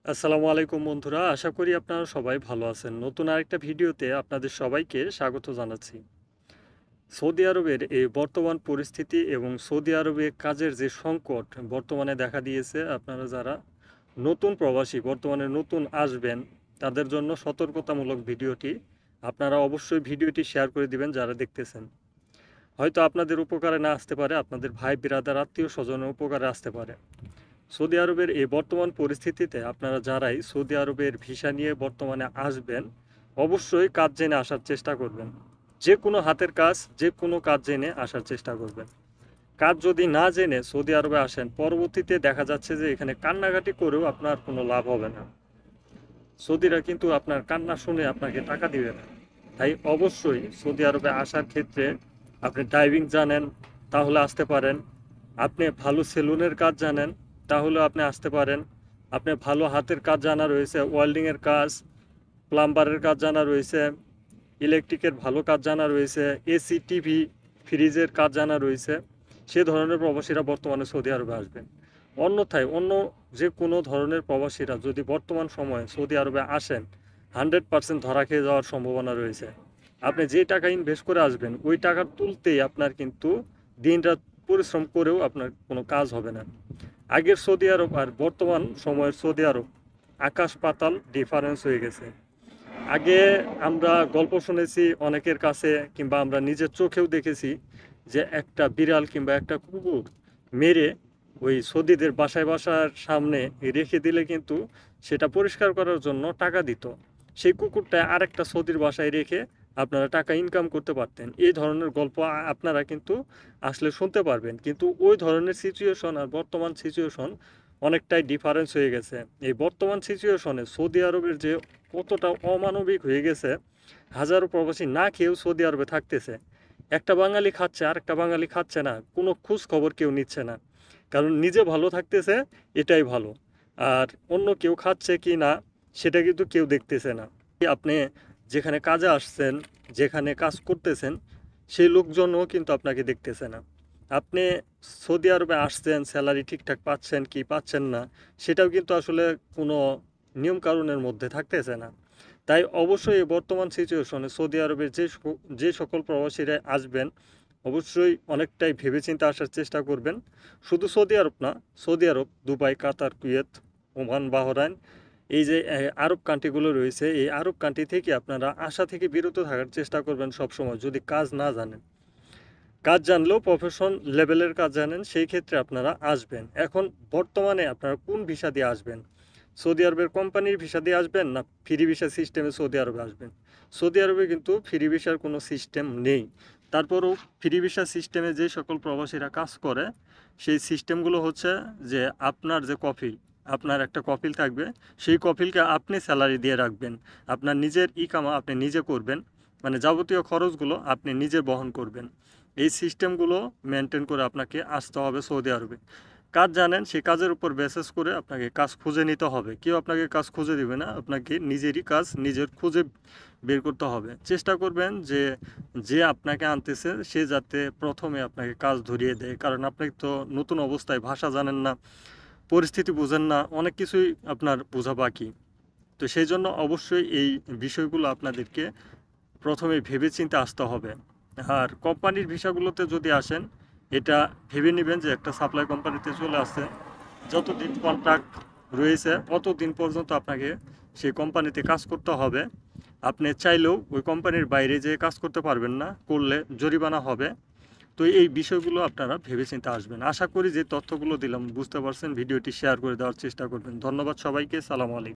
আসসালামু আলাইকুম বন্ধুরা, আশা করি আপনারা সবাই ভালো আছেন। নতুন আরেকটা ভিডিওতে আপনাদের সবাইকে স্বাগত জানাচ্ছি। সৌদি আরবের এই বর্তমান পরিস্থিতি এবং সৌদি আরবে কাজের যে সংকট বর্তমানে দেখা দিয়েছে, আপনারা যারা নতুন প্রবাসী বর্তমানে নতুন আসবেন তাদের জন্য সতর্কতামূলক ভিডিওটি। আপনারা অবশ্যই ভিডিওটি শেয়ার করে দিবেন যারা দেখতেছেন। হয়তো আপনাদের উপকারে না আসতে পারে, আপনাদের ভাই বিরাদার আত্মীয় স্বজনের উপকারে আসতে পারে। সৌদি আরবের এই বর্তমান পরিস্থিতিতে আপনারা যারাই সৌদি আরবের ভিসা নিয়ে বর্তমানে আসবেন, অবশ্যই কাজ জেনে আসার চেষ্টা করবেন। যে কোনো হাতের কাজ, যে কোনো কাজ জেনে আসার চেষ্টা করবেন। কাজ যদি না জেনে সৌদি আরবে আসেন, পরবর্তীতে দেখা যাচ্ছে যে এখানে কান্নাকাটি করেও আপনার কোনো লাভ হবে না। সৌদিরা কিন্তু আপনার কান্না শুনে আপনাকে টাকা দিবে না। তাই অবশ্যই সৌদি আরবে আসার ক্ষেত্রে আপনি ড্রাইভিং জানেন, তাহলে আসতে পারেন। আপনি ভালো সেলুনের কাজ জানেন, তাহলে আপনি আসতে পারেন। আপনি ভালো হাতের কাজ জানা রয়েছে, ওয়েল্ডিংয়ের কাজ, প্লাম্বারের কাজ জানা রয়েছে, ইলেকট্রিকের ভালো কাজ জানা রয়েছে, এসি টিভি ফ্রিজের কাজ জানা রয়েছে, সে ধরনের প্রবাসীরা বর্তমানে সৌদি আরবে আসবেন। অন্যথায় অন্য যে কোনো ধরনের প্রবাসীরা যদি বর্তমান সময়ে সৌদি আরবে আসেন, 100% ধরা খেয়ে যাওয়ার সম্ভাবনা রয়েছে। আপনি যে টাকা ইনভেস্ট করে আসবেন ওই টাকা তুলতেই আপনার কিন্তু দিনরাত পরিশ্রম করেও আপনার কোনো কাজ হবে না। আগের সৌদি আরব আর বর্তমান সময়ের সৌদি আরব আকাশ পাতাল ডিফারেন্স হয়ে গেছে। আগে আমরা গল্প শুনেছি অনেকের কাছে, কিংবা আমরা নিজের চোখেও দেখেছি যে একটা বিড়াল কিংবা একটা কুকুর মেরে ওই সৌদিদের বাসায় বাসার সামনে রেখে দিলে কিন্তু সেটা পরিষ্কার করার জন্য টাকা দিত। সেই কুকুরটা আরেকটা সৌদির বাসায় রেখে আপনারা টাকা ইনকাম করতে পারতেন। এই ধরনের গল্প আপনারা কিন্তু আসলে শুনতে পারবেন। কিন্তু ওই ধরনের সিচুয়েশন আর বর্তমান সিচুয়েশন অনেকটাই ডিফারেন্স হয়ে গেছে। এই বর্তমান সিচুয়েশনে সৌদি আরবের যে কতটা অমানবিক হয়ে গেছে, হাজারো প্রবাসী না খেয়েও সৌদি আরবে থাকতেছে। একটা বাঙালি খাচ্ছে আর একটা বাঙালি খাচ্ছে না, কোনো খোঁজ খবর কেউ নিচ্ছে না। কারণ নিজে ভালো থাকতেছে, এটাই ভালো। আর অন্য কেউ খাচ্ছে কি না সেটা কিন্তু কেউ দেখতেছে না। আপনি যেখানে কাজে আসছেন, যেখানে কাজ করতেছেন, সেই লোকজনও কিন্তু আপনাকে দেখতেছে না। আপনি সৌদি আরবে আসছেন, স্যালারি ঠিকঠাক পাচ্ছেন কি পাচ্ছেন না সেটাও কিন্তু আসলে কোনো নিয়ম কানুনের মধ্যে থাকতেছে না। তাই অবশ্যই এই বর্তমান সিচুয়েশনে সৌদি আরবের যে সকল প্রবাসীরা আসবেন, অবশ্যই অনেকটাই ভেবেচিন্তে আসার চেষ্টা করবেন। শুধু সৌদি আরব না, সৌদি আরব, দুবাই, কাতার, কুয়েত, ওমান, বাহরাইন, এই যে আরব কান্ট্রিগুলো রয়েছে, এই আরব কান্ট্রি থেকে আপনারা আশা থেকে বিরত থাকার চেষ্টা করবেন সবসময়। যদি কাজ না জানেন, কাজ জানলেও প্রফেশন লেভেলের কাজ জানেন, সেই ক্ষেত্রে আপনারা আসবেন। এখন বর্তমানে আপনারা কোন ভিসা দিয়ে আসবেন? সৌদি আরবের কোম্পানির ভিসা দিয়ে আসবেন, না ফ্রি ভিসা সিস্টেমে সৌদি আরবে আসবেন? সৌদি আরবে কিন্তু ফ্রি ভিসার কোনো সিস্টেম নেই। তারপরও ফ্রি ভিসা সিস্টেমে যে সকল প্রবাসীরা কাজ করে, সেই সিস্টেমগুলো হচ্ছে যে আপনার যে কফিল, আপনার একটা কফিল থাকবে, সেই কফিলকে আপনি স্যালারি দিয়ে রাখবেন। আপনার নিজের ইকামা আপনি নিজে করবেন, মানে যাবতীয় খরচগুলো আপনি নিজে বহন করবেন। এই সিস্টেমগুলো মেনটেন করে আপনাকে আসতে হবে সৌদি আরবে। কাজ জানেন, সেই কাজের উপর বেসিস করে আপনাকে কাজ খুঁজে নিতে হবে। কেউ আপনাকে কাজ খুঁজে দিবে না, আপনাকে নিজেরই কাজ নিজের খুঁজে বের করতে হবে। চেষ্টা করবেন যে যে আপনাকে আনতেছে সে যাতে প্রথমে আপনাকে কাজ ধরিয়ে দেয়। কারণ আপনি তো নতুন অবস্থায়, ভাষা জানেন না, পরিস্থিতি বুঝেন না, অনেক কিছুই আপনার বোঝা বাকি। তো সেই জন্য অবশ্যই এই বিষয়গুলো আপনাদেরকে প্রথমে ভেবেচিন্তে আসতে হবে। আর কোম্পানির ভিসাগুলোতে যদি আসেন, এটা ভেবে নেবেন যে একটা সাপ্লাই কোম্পানিতে চলে আসছেন, যতদিন কন্ট্রাক্ট রয়েছে ততদিন পর্যন্ত আপনাকে সেই কোম্পানিতে কাজ করতে হবে। আপনি চাইলেও ওই কোম্পানির বাইরে যেয়ে কাজ করতে পারবেন না, করলে জরিমানা হবে। তো এই বিষয়গুলো আপনারা ভেবেচিন্তে আসবেন। আশা করি যে তথ্যগুলো দিলাম বুঝতে পারছেন। ভিডিওটি শেয়ার করে দেওয়ার চেষ্টা করবেন। ধন্যবাদ সবাইকে। সালাম আলাইকুম।